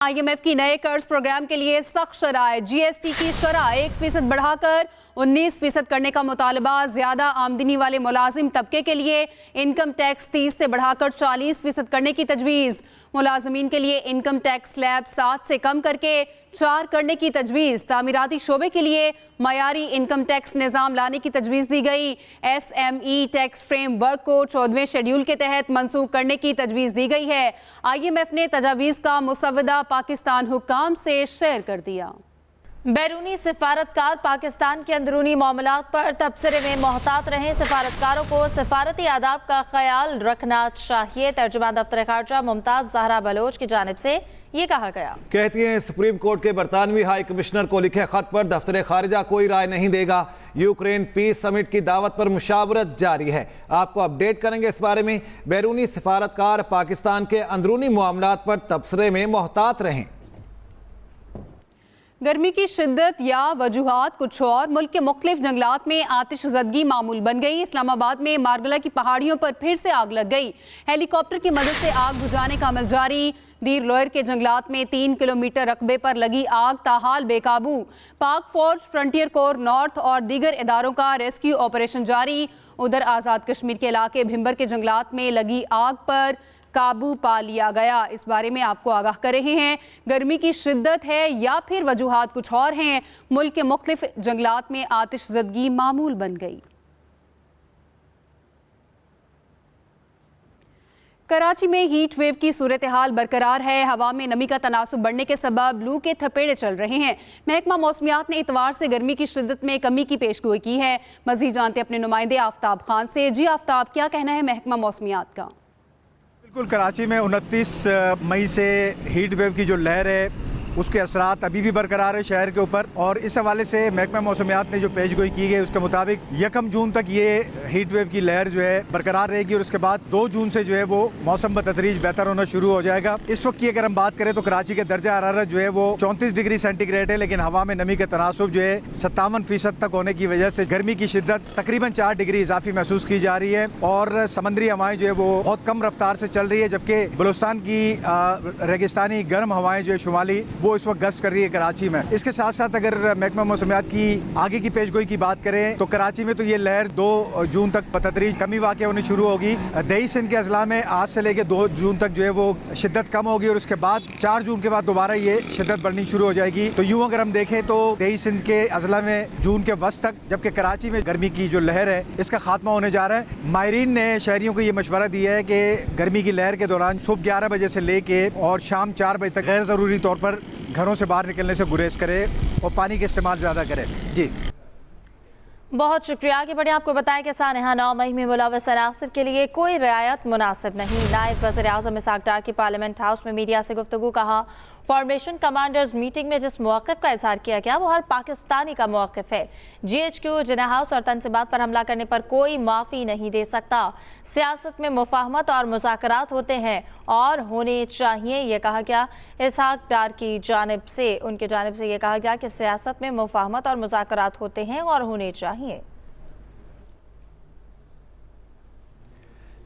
IMF की नए कर्ज प्रोग्राम के लिए सख्त शराय, GST की शरह 1% बढ़ाकर 19% करने का मुतालबा। ज्यादा आमदनी वाले मुलाजिम तबके के लिए इनकम टैक्स 30 से बढ़ाकर 40% करने की तजवीज़। मुलाजमीन के लिए इनकम टैक्स स्लैब 7 से कम करके 4 करने की तजवीज़। तामीराती शोबे के लिए मयारी इनकम टैक्स निज़ाम लाने की तजवीज़ दी गई। SME टैक्स फ्रेमवर्क को 14वें शेड्यूल के तहत मनसूख करने की तजवीज़ दी गई है। IMF ने तजावीज़ का मुसवदा पाकिस्तान हुक्काम से शेयर कर दिया। बैरूनी सिफारतकार पाकिस्तान के अंदरूनी मामलात पर तबसरे में मोहतात रहें। सिफारतकारों को सिफारती आदाब का ख्याल रखना चाहिए। तर्जुमा दफ्तर खारजा मुमताज जहरा बलोच की जानिब से ये कहा गया। कहती हैं सुप्रीम कोर्ट के बरतानवी हाई कमिश्नर को लिखे खत पर दफ्तर खारिजा कोई राय नहीं देगा। यूक्रेन पीस समिट की दावत पर मुशावरत जारी है। आपको अपडेट करेंगे इस बारे में। बैरूनी सिफारतकार पाकिस्तान के अंदरूनी मामलात पर तबसरे में मोहतात रहें। गर्मी की शिद्दत या वजूहात कुछ और। मुल्क के मुख्तलिफ जंगलात में आतिशज़दगी मामूल बन गई। इस्लामाबाद में मारगला की पहाड़ियों पर फिर से आग लग गई। हेलीकॉप्टर की मदद से आग बुझाने का अमल जारी। दीर लोयर के जंगलात में 3 किलोमीटर रकबे पर लगी आग ताहाल बेकाबू। पाक फौज, फ्रंटियर कोर नॉर्थ और दीगर इदारों का रेस्क्यू ऑपरेशन जारी। उधर आज़ाद कश्मीर के इलाके भिंबर के जंगलात में लगी आग पर काबू पा लिया गया। इस बारे में आपको आगाह कर रहे हैं। गर्मी की शिद्दत है या फिर वजूहात कुछ और हैं। मुल्क के मुख्तलिफ जंगलात में आतिशज़दगी मामूल बन गई। कराची में हीट वेव की सूरत हाल बरकरार है। हवा में नमी का तनासुब बढ़ने के सबब लू के थपेड़े चल रहे हैं। महकमा मौसमियात ने इतवार से गर्मी की शिद्दत में कमी की पेशगोई की है। मज़ीद जानते अपने नुमाइंदे आफ्ताब खान से। जी आफ्ताब, क्या कहना है महकमा मौसमियात का? बिल्कुल, कराची में 29 मई से हीट वेव की जो लहर है उसके असरात अभी भी बरकरार है शहर के ऊपर। और इस हवाले से महकमा मौसमियात ने जो पेशगोई की गई उसके मुताबिक 1 जून तक ये हीट वेव की लहर जो है बरकरार रहेगी और उसके बाद 2 जून से जो है वो मौसम बतदरीज बेहतर होना शुरू हो जाएगा। इस वक्त की अगर हम बात करें तो कराची के दर्जा हरारत जो है वो 34 डिग्री सेंटीग्रेड है, लेकिन हवा में नमी का तनासुब जो है 57% तक होने की वजह से गर्मी की शिद्दत तकरीबन 4 डिग्री इजाफी महसूस की जा रही है। और समंदरी हवाएं जो है वो बहुत कम रफ्तार से चल रही है, जबकि बलूचिस्तान की रेगिस्तानी गर्म हवाएं जो है शुमाली वो इस वक्त गश्त कर रही है कराची में। इसके साथ साथ अगर महकमा मौसमियात की आगे की पेशगोई की बात करें तो कराची में तो ये लहर 2 जून तक बतदरीज कमी वाक़ होनी शुरू होगी। दही सिंध के अजला में आज से लेकर 2 जून तक जो है वो शिद्दत कम होगी और उसके बाद 4 जून के बाद दोबारा ये शिद्दत बढ़नी शुरू हो जाएगी। तो यूँ अगर हम देखें तो दही सिंध के अजला में जून के वस्त तक, जबकि कराची में गर्मी की जो लहर है इसका खात्मा होने जा रहा है। माहिरीन ने शहरियों को ये मशवरा दिया है कि गर्मी की लहर के दौरान सुबह 11 बजे से लेके और शाम 4 बजे तक गैर ज़रूरी तौर पर घरों से बाहर निकलने से गुरेज करें और पानी का इस्तेमाल ज़्यादा करें। जी बहुत शुक्रिया। आगे बढ़े आपको बताएं कि सानहा 9 मई में मुलव्वस अनासर के लिए कोई रियायत मुनासिब नहीं। नायब वज़ीर आज़म इसहाक डार की पार्लियामेंट हाउस में मीडिया से गुफ्तगू। कहा, फॉर्मेशन कमांडर्स मीटिंग में जिस मौक़िफ़ का इज़हार किया गया वो हर पाकिस्तानी का मौक़िफ़ है। GHQ, जिन्ना हाउस और तनसीबात पर हमला करने पर कोई माफ़ी नहीं दे सकता। सियासत में मुफाहमत और मुज़ाकरात होते हैं और होने चाहिए, ये कहा गया। इसहाक डार की जानिब से, उनकी जानिब से ये कहा गया कि सियासत में मुफाहमत और मुज़ाकरात होते हैं और होने चाहिए।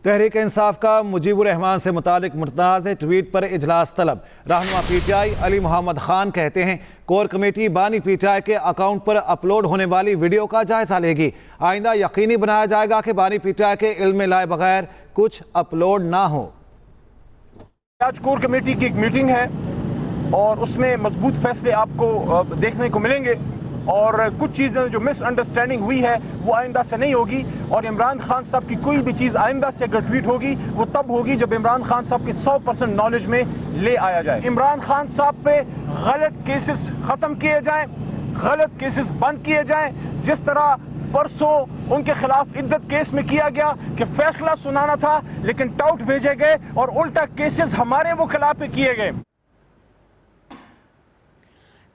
तहरीक इंसाफ का मुजीबुर रहमान से मुतालिक मुतनाज़ ट्वीट पर इजलास तलब। रहनुमा PTI अली मोहम्मद खान कहते हैं कोर कमेटी बानी PTI के अकाउंट पर अपलोड होने वाली वीडियो का जायजा लेगी। आइंदा यकीनी बनाया जाएगा कि बानी PTI के इल्म में लाए बगैर कुछ अपलोड ना हो। आज कोर कमेटी की एक मीटिंग है और उसमें मजबूत फैसले आपको देखने को मिलेंगे और कुछ चीज़ें जो मिसअंडरस्टैंडिंग हुई है वो आइंदा से नहीं होगी। और इमरान खान साहब की कोई भी चीज़ आइंदा से अगर ट्वीट होगी वो तब होगी जब इमरान खान साहब की 100% नॉलेज में ले आया जाए। इमरान खान साहब पे गलत केसेस खत्म किए जाएं, गलत केसेस बंद किए जाएं। जिस तरह परसों उनके खिलाफ इद्दत केस में किया गया कि फैसला सुनाना था लेकिन टाउट भेजे गए और उल्टा केसेस हमारे वो खिलाफ किए गए।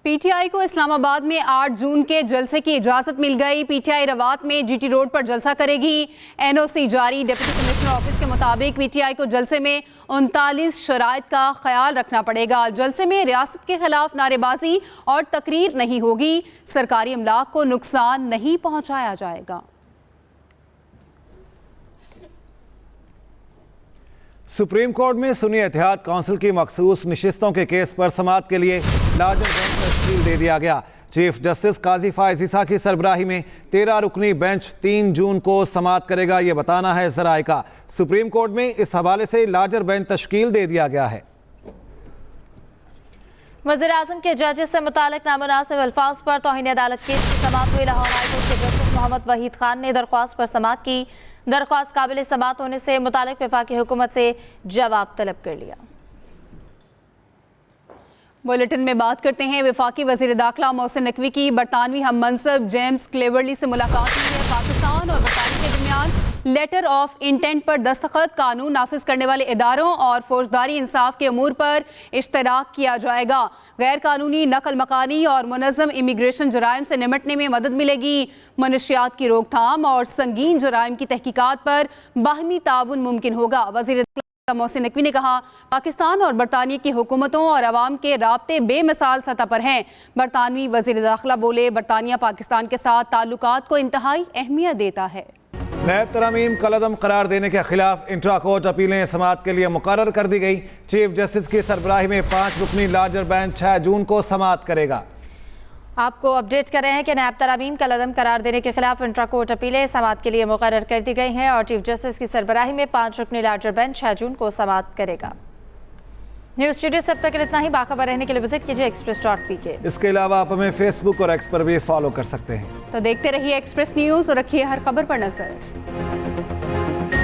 PTI को इस्लामाबाद में 8 जून के जलसे की इजाज़त मिल गई। PTI रवात में GT रोड पर जलसा करेगी। NOC जारी। डिप्टी कमिश्नर ऑफिस के मुताबिक PTI को जलसे में 39 शराइत का ख्याल रखना पड़ेगा। जलसे में रियासत के खिलाफ नारेबाजी और तकरीर नहीं होगी। सरकारी अमलाक को नुकसान नहीं पहुँचाया जाएगा। सुप्रीम कोर्ट में सुन्नी एहतियात काउंसिल की मखसूस नशिस्तों के केस पर समाअत के लिए लार्जर बेंच तश्कील दे दिया गया। चीफ जस्टिस काजी फायज ईसा की सरबराही में 13 रुकनी बेंच 3 जून को समाअत करेगा, ये बताना है ज़राए का। सुप्रीम कोर्ट में इस हवाले से लार्जर बेंच तश्कील दे दिया गया है। वज़ीर-ए-आज़म के जजेस से मुतालिक नामुनासिब अल्फाज पर तौहीन अदालत केस की समाअत हुई। लाहौर हाई कोर्ट के जस्टिस मोहम्मद वहीद खान ने दरख्वास्त पर समाअत की। दरख्वास्त काबिल समाअत होने से मुतालिक वफाकी हुकूमत से जवाब तलब कर लिया। बुलेटिन में बात करते हैं वफाकी वज़ीर दाखिला मोहसिन नकवी की बरतानवी हम मनसब जेम्स क्लेवरली से मुलाकात हुई है। पाकिस्तान और बरतानिया के दरमियान लेटर ऑफ इंटेंट पर दस्तखत, कानून नाफिज करने वाले इदारों और फौजदारी इंसाफ के अमूर पर इश्तराक किया जाएगा। गैर कानूनी नकल मकानी और मुनज़्ज़म इमिग्रेशन जराइम से निमटने में मदद मिलेगी। मनशियात की रोकथाम और संगीन जराइम की तहकीकात पर बाहमी ताउन मुमकिन होगा। वज़ीर मोहसिन नकवी ने कहा, पाकिस्तान और बरतानिया की हुकूमतों और अवाम के राब्ते बेमिसाल सतह पर हैं। बरतानवी वज़ीर दाखिला बोले, बरतानिया पाकिस्तान के साथ ताल्लुकात को इंतहाई अहमियत देता है। नैब तरमीम कलअदम करार देने के खिलाफ इंट्रा कोर्ट अपीलें समाअत के लिए मुकर्रर कर दी गई। चीफ जस्टिस की सरबराही में 5 रुकनी लार्जर बेंच 6 जून को समाअत करेगा। आपको अपडेट कर रहे हैं कि नैब तरमीम कलअदम करार देने के खिलाफ इंट्रा कोर्ट अपीलें समाअत के लिए मुकर्रर कर दी गई हैं और चीफ जस्टिस की सरबराही में 5 रुकनी लार्जर बेंच 6 जून को समाअत करेगा। न्यूज़ स्टूडियो से अब तक इतना ही। बाखबर रहने के लिए विजिट कीजिए express.pk। इसके अलावा आप हमें फेसबुक और एक्स पर भी फॉलो कर सकते हैं। तो देखते रहिए एक्सप्रेस न्यूज़ और रखिए हर खबर पर नजर।